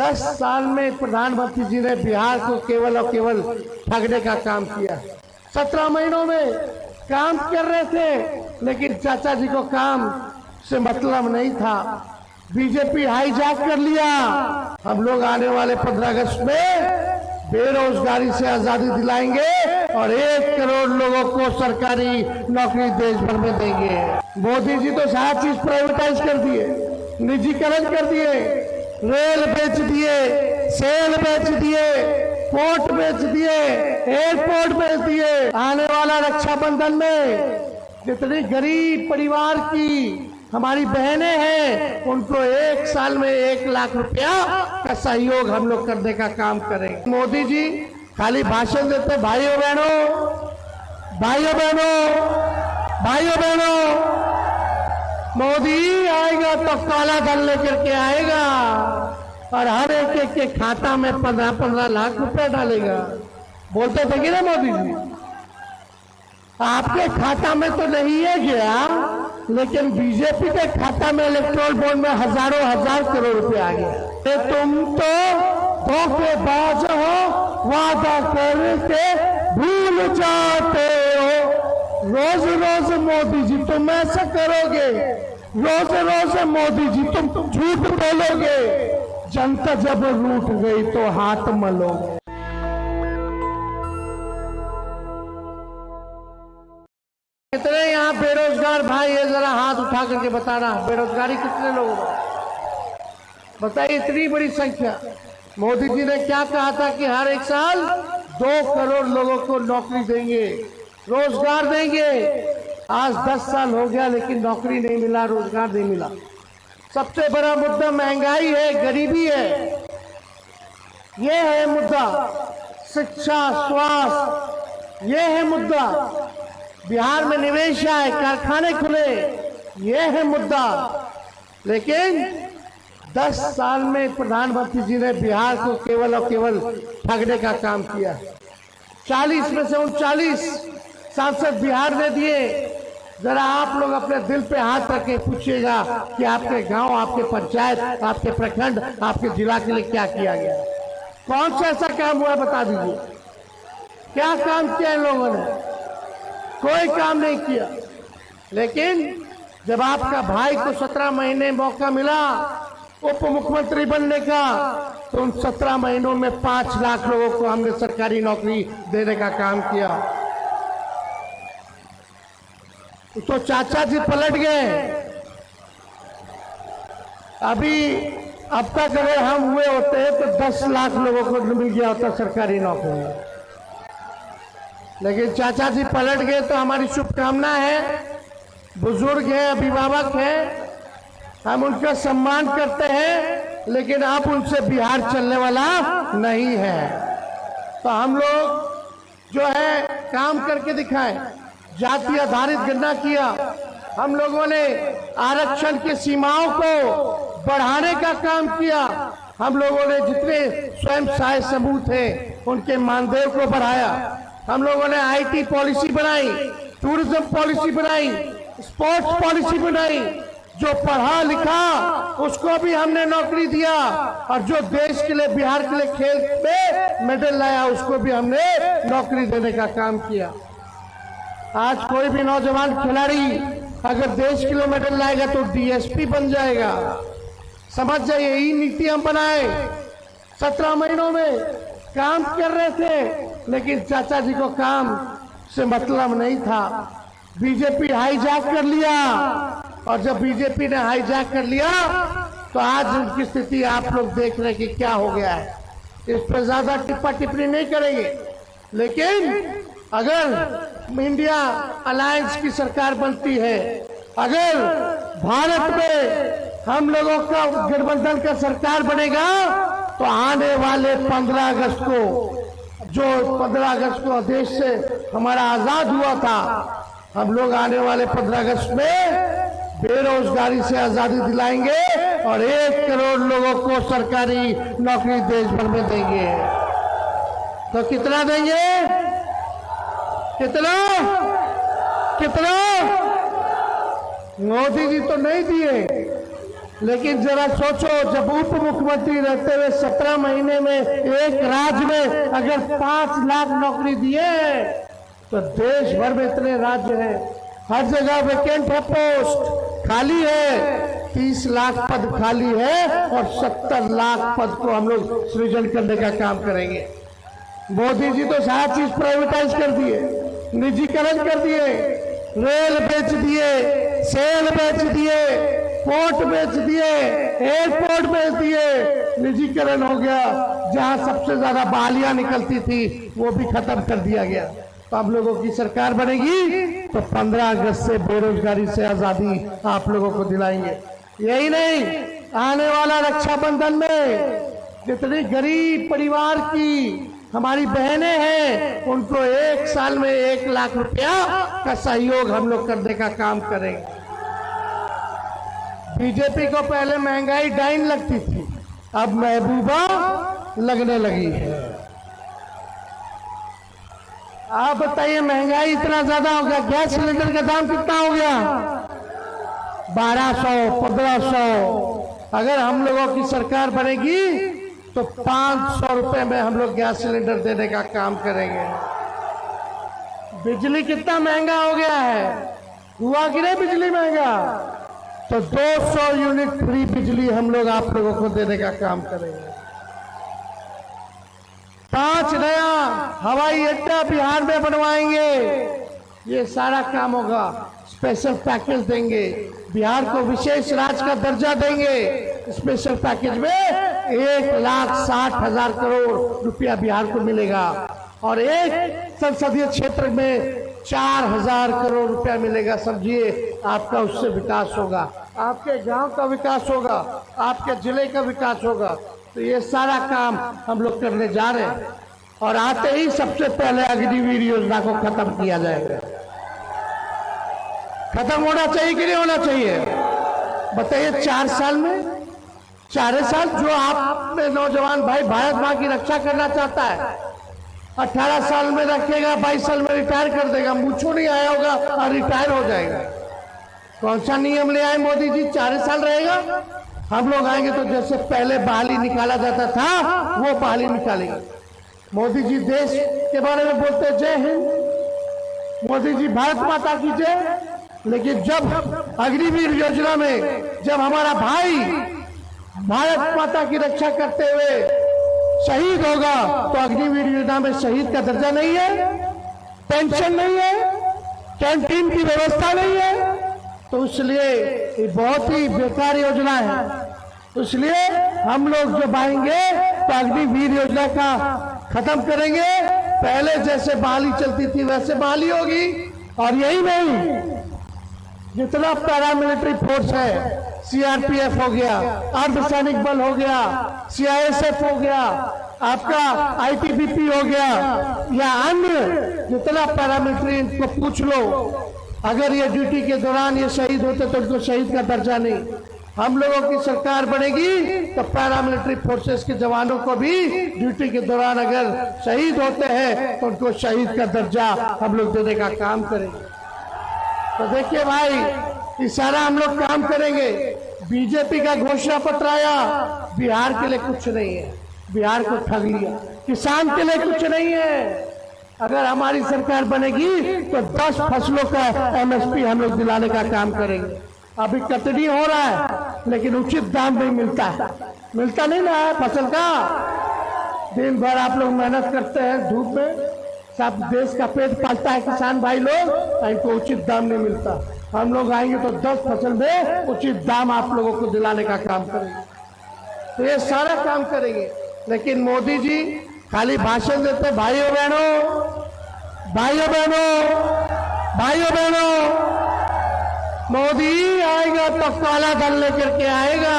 10 साल में प्रधानमंत्री जी ने बिहार को केवल और केवल ठगने का काम किया। 17 महीनों में काम कर रहे थे, लेकिन चाचा जी को काम से मतलब नहीं था। बीजेपी हाईजैक कर लिया। हम लोग आने वाले 15 अगस्त में बेरोजगारी से आजादी दिलाएंगे और 1 करोड़ लोगों को सरकारी नौकरी देश भर में देंगे। मोदी जी तो सारी चीज प्राइवेटाइज कर दिए, निजीकरण कर दिए, रेल बेच दिए, सेल बेच दिए, पोर्ट बेच दिए, एयरपोर्ट बेच दिए। आने वाला रक्षाबंधन में जितनी गरीब परिवार की हमारी बहनें हैं, उनको 1 साल में 1 लाख रुपया का सहयोग हम लोग करने का काम करेंगे। मोदी जी खाली भाषण देते, भाइयों बहनों, भाइयों बहनों, भाइयों बहनों, मोदी आएगा तो काला धन लेकर के आएगा और हर एक के खाता में 15-15 लाख रुपया डालेगा। बोलते थे कि ना मोदी जी, आपके खाता में तो नहीं है गया, लेकिन बीजेपी के खाता में इलेक्ट्रोल बॉन्ड में हजारों हजार करोड़ रुपया आ गया। तुम तो धोखेबाज हो, वादा करके भूल जाते हो। रोज रोज मोदी जी तुम ऐसा करोगे, रोज रोज मोदी जी तुम झूठ बोलोगे, जनता जब रूठ गई तो हाथ मलोगे। कितने यहाँ बेरोजगार भाई है, जरा हाथ उठा करके बताना, बेरोजगारी कितने लोगों को बताइए। इतनी बड़ी संख्या। मोदी जी ने क्या कहा था कि हर 1 साल 2 करोड़ लोगों को नौकरी देंगे, रोजगार देंगे। आज 10 साल हो गया, लेकिन नौकरी नहीं मिला, रोजगार नहीं मिला। सबसे बड़ा मुद्दा महंगाई है, गरीबी है, ये है मुद्दा। शिक्षा, स्वास्थ्य, ये है मुद्दा। बिहार में निवेश आए, कारखाने खुले, ये है मुद्दा। लेकिन 10 साल में प्रधानमंत्री जी ने बिहार को केवल और केवल ठगने का काम किया। 40 में से 39 सांसद बिहार ने दिए। जरा आप लोग अपने दिल पे हाथ रख के पूछिएगा कि आपके गांव, आपके पंचायत, आपके प्रखंड, आपके जिला के लिए क्या किया गया, कौन सा ऐसा काम हुआ, बता दीजिए। क्या काम किया इन लोगों ने? कोई काम नहीं किया। लेकिन जब आपका भाई को 17 महीने मौका मिला उप मुख्यमंत्री बनने का, तो उन 17 महीनों में 5 लाख लोगों को हमने सरकारी नौकरी देने का काम किया। तो चाचा जी पलट गए। अब तक अगर हम हुए होते तो 10 लाख लोगों को मिल गया होता सरकारी नौकरी, लेकिन चाचा जी पलट गए। तो हमारी शुभकामना है, बुजुर्ग है, अभिभावक है, हम उनका सम्मान करते हैं, लेकिन अब उनसे बिहार चलने वाला नहीं है। तो हम लोग जो है काम करके दिखाएं। जाति आधारित गणना किया, हम लोगों ने आरक्षण की सीमाओं को बढ़ाने का काम किया। हम लोगों ने जितने स्वयं सहायता समूह थे उनके मानदेय को बढ़ाया। हम लोगों ने आईटी पॉलिसी बनाई, टूरिज्म पॉलिसी बनाई, स्पोर्ट्स पॉलिसी बनाई। जो पढ़ा लिखा उसको भी हमने नौकरी दिया, और जो देश के लिए, बिहार के लिए खेल में मेडल लाया उसको भी हमने नौकरी देने का काम किया। आज कोई भी नौजवान खिलाड़ी अगर देश के लिए मेडल लाएगा तो डीएसपी बन जाएगा। समझ जाइए, यही नीति हम बनाए। 17 महीनों में काम कर रहे थे, लेकिन चाचा जी को काम से मतलब नहीं था। बीजेपी हाईजैक कर लिया, और जब बीजेपी ने हाईजैक कर लिया तो आज उनकी स्थिति आप लोग देख रहे हैं कि क्या हो गया है। इस पर ज्यादा टिप्पा टिप्पणी नहीं करेंगे, लेकिन अगर इंडिया अलायंस की सरकार बनती है, अगर भारत में हम लोगों का गठबंधन का सरकार बनेगा, तो आने वाले 15 अगस्त को, जो 15 अगस्त को देश से हमारा आजाद हुआ था, हम लोग आने वाले 15 अगस्त में बेरोजगारी से आजादी दिलाएंगे और 1 करोड़ लोगों को सरकारी नौकरी देश भर में देंगे। तो कितना देंगे? कितना? मोदी जी तो नहीं दिए, लेकिन जरा सोचो, जब उप मुख्यमंत्री रहते हुए 17 महीने में एक राज्य में अगर 5 लाख नौकरी दिए, तो देश भर में इतने राज्य हैं, हर जगह वैकेंट है, पोस्ट खाली है, 30 लाख पद खाली है और 70 लाख पद को हम लोग सृजन करने का काम करेंगे। मोदी जी तो सारा चीज प्राइवेटाइज कर दिए, निजीकरण कर दिए, रेल बेच दिए, सेल बेच दिए, पोर्ट बेच दिए, एयरपोर्ट बेच दिए, निजीकरण हो गया। जहां सबसे ज्यादा बहालियां निकलती थी वो भी खत्म कर दिया गया। तो आप लोगों की सरकार बनेगी तो 15 अगस्त से बेरोजगारी से आजादी आप लोगों को दिलाएंगे। यही नहीं, आने वाला रक्षाबंधन में जितनी गरीब परिवार की हमारी बहनें हैं, उनको 1 साल में 1 लाख रुपया का सहयोग हम लोग करने का काम करेंगे। बीजेपी को पहले महंगाई डाइन लगती थी, अब महबूबा लगने लगी है। आप बताइए, महंगाई इतना ज्यादा हो गया, गैस सिलेंडर का दाम कितना हो गया? 1200, 1500। अगर हम लोगों की सरकार बनेगी तो 500 रुपए में हम लोग गैस सिलेंडर देने का काम करेंगे। बिजली कितना महंगा हो गया है, हुआ कि नहीं बिजली महंगा? तो 200 यूनिट फ्री बिजली हम लोग आप लोगों को देने का काम करेंगे। 5 नया हवाई अड्डा बिहार में बनवाएंगे। ये सारा काम होगा। स्पेशल पैकेज देंगे, बिहार को विशेष राज्य का दर्जा देंगे। स्पेशल पैकेज में 1,60,000 करोड़ रुपया बिहार को मिलेगा और एक संसदीय क्षेत्र में 4,000 करोड़ रुपया मिलेगा। समझिए, आपका उससे विकास होगा, आपके गांव का विकास होगा, आपके जिले का विकास होगा। तो ये सारा काम हम लोग करने जा रहे हैं और आते ही सबसे पहले अग्निवीर योजना को खत्म किया जाएगा। खत्म होना चाहिए कि नहीं होना चाहिए? बताइए, 4 साल में, 4 साल जो आप में नौजवान भाई भारत मां की रक्षा करना चाहता है, 18 साल में रखेगा, 22 साल में रिटायर कर देगा, मूंछों नहीं आया होगा और रिटायर हो जाएगा। कौन सा नियम ले आए मोदी जी? 4 साल रहेगा। हम लोग आएंगे तो जैसे पहले बहाली निकाला जाता था वो बहाली निकालेंगे। मोदी जी देश के बारे में बोलते जय हिंद, मोदी जी भारत माता की जय, लेकिन जब अग्निवीर योजना में जब हमारा भाई भारत माता की रक्षा करते हुए शहीद होगा तो अग्निवीर योजना में शहीद का दर्जा नहीं है, पेंशन नहीं है, कैंटीन की व्यवस्था नहीं है। तो इसलिए ये बहुत ही बेकार योजना है। तो इसलिए हम लोग जो आएंगे तो अग्निवीर योजना का खत्म करेंगे। पहले जैसे बहाली चलती थी वैसे बहाली होगी। और यही नहीं, जितना पैरामिलिट्री फोर्स है, सीआरपीएफ हो गया, अर्धसैनिक बल हो गया, सीआईएसएफ हो गया, आपका आईटीबीपी हो गया या अन्य जितना पैरामिलिट्री, इनको पूछ लो, अगर ये ड्यूटी के दौरान ये शहीद होते तो उनको शहीद का दर्जा नहीं। हम लोगों की सरकार बनेगी तो पैरामिलिट्री फोर्सेस के जवानों को भी ड्यूटी के दौरान अगर शहीद होते हैं तो उनको शहीद का दर्जा हम लोग देने का काम करेंगे। तो देखिए भाई, ये सारा हम लोग काम करेंगे। बीजेपी का घोषणा पत्र आया, बिहार के लिए कुछ नहीं है, बिहार को ठग लिया। किसान के लिए कुछ नहीं है। अगर हमारी सरकार बनेगी तो 10 फसलों का एमएसपी हम लोग दिलाने का काम करेंगे। अभी कटनी हो रहा है लेकिन उचित दाम नहीं मिलता है, मिलता नहीं ना है फसल का। दिन भर आप लोग मेहनत करते हैं धूप में, सब देश का पेट पालता है किसान भाई लोग, इनको उचित दाम नहीं मिलता। हम लोग आएंगे तो 10 फसल में उचित दाम आप लोगों को दिलाने का काम करेंगे। तो ये सारा काम करेंगे। लेकिन मोदी जी खाली भाषण देते, भाइयों बहनों, भाइयों बहनों, भाइयों बहनों, मोदी आएगा तो काला धन लेकर के आएगा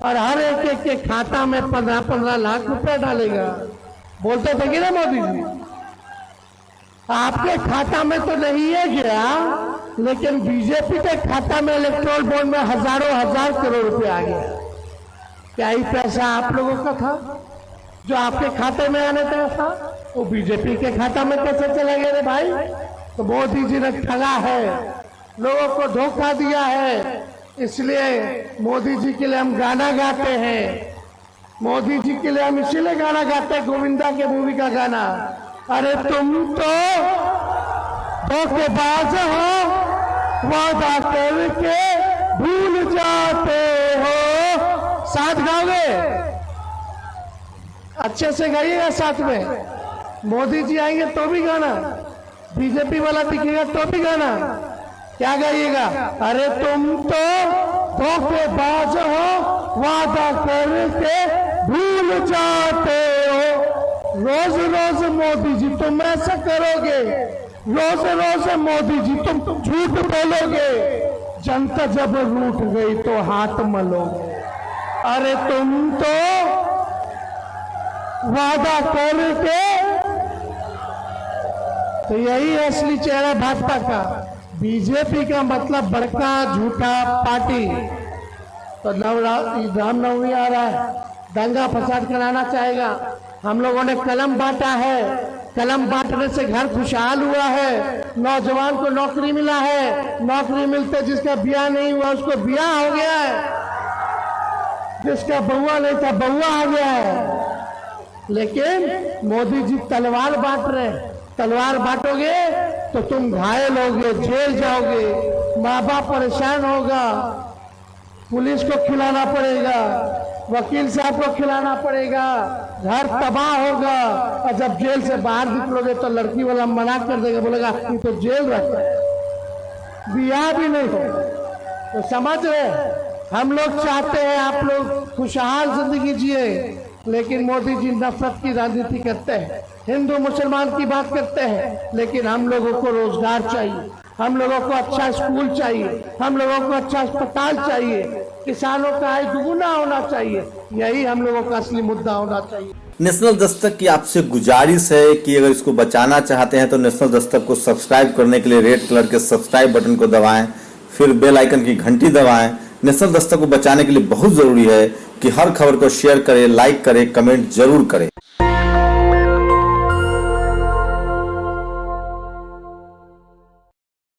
और हर एक के खाता में 15-15 लाख रुपए डालेगा। बोलते थे कि ना मोदी जी? आपके खाता में तो नहीं है गया, लेकिन बीजेपी के खाता में इलेक्ट्रोल बॉन्ड में हजारों हजार करोड़ रुपए आ गया। क्या ही पैसा आप लोगों का था जो आपके खाते में आने था, वो बीजेपी के खाता में कैसे चले गए रे भाई? तो मोदी जी ने ठगा है, लोगों को धोखा दिया है। इसलिए मोदी जी के लिए हम गाना गाते हैं। मोदी जी के लिए हम इसीलिए गाना गाते हैं, गोविंदा के मूवी का गाना। अरे तुम तो धोखेबाज हो, वादा करके भूल जाते हो। साथ गाओगे? अच्छे से गाइएगा साथ में। मोदी जी आएंगे तो भी गाना, बीजेपी वाला दिखेगा तो भी गाना। क्या गाइएगा? अरे तुम तो धोखेबाज हो, वादा करके भूल जाते हो। रोज रोज मोदी जी तुम ऐसा करोगे, रोज रोज मोदी जी तुम झूठ बोलोगे, जनता जब रूठ गई तो हाथ मलोगे। अरे तुम तो वादा करके, तो यही है असली चेहरा भाजपा का। बीजेपी का मतलब बड़का झूठा पार्टी। तो रामनवमी आ रहा है, दंगा फसाद कराना चाहेगा। हम लोगों ने कलम बांटा है, कलम बांटने से घर खुशहाल हुआ है, नौजवान को नौकरी मिला है, नौकरी मिलते जिसका ब्याह नहीं हुआ उसको ब्याह हो गया है, जिसका बउआ नहीं था बउआ आ गया है। लेकिन मोदी जी तलवार बांट रहे हैं। तलवार बांटोगे तो तुम घायल होगे, जेल जाओगे, माँ बाप परेशान होगा, पुलिस को खिलाना पड़ेगा, वकील साहब को खिलाना पड़ेगा, घर तबाह होगा। और जब जेल से बाहर निकलोगे तो लड़की वाला मना कर देगा, बोलेगा ये तो जेल रखा है, ब्याह भी नहीं हो। तो समझ रहे, हम लोग चाहते हैं आप लोग खुशहाल जिंदगी जिए, लेकिन मोदी जी नफरत की राजनीति करते हैं, हिंदू मुसलमान की बात करते हैं। लेकिन हम लोगों को रोजगार चाहिए, हम लोगों को अच्छा स्कूल चाहिए, हम लोगों को अच्छा अस्पताल चाहिए, किसानों का आय दुगुना होना चाहिए। यही हम लोगों का असली मुद्दा होना चाहिए। नेशनल दस्तक की आपसे गुजारिश है कि अगर इसको बचाना चाहते हैं तो नेशनल दस्तक को सब्सक्राइब करने के लिए रेड कलर के सब्सक्राइब बटन को दबाएं, फिर बेल आइकन की घंटी दबाएं। नेशनल दस्तक को बचाने के लिए बहुत जरूरी है कि हर खबर को शेयर करें, लाइक करें, कमेंट जरूर करें।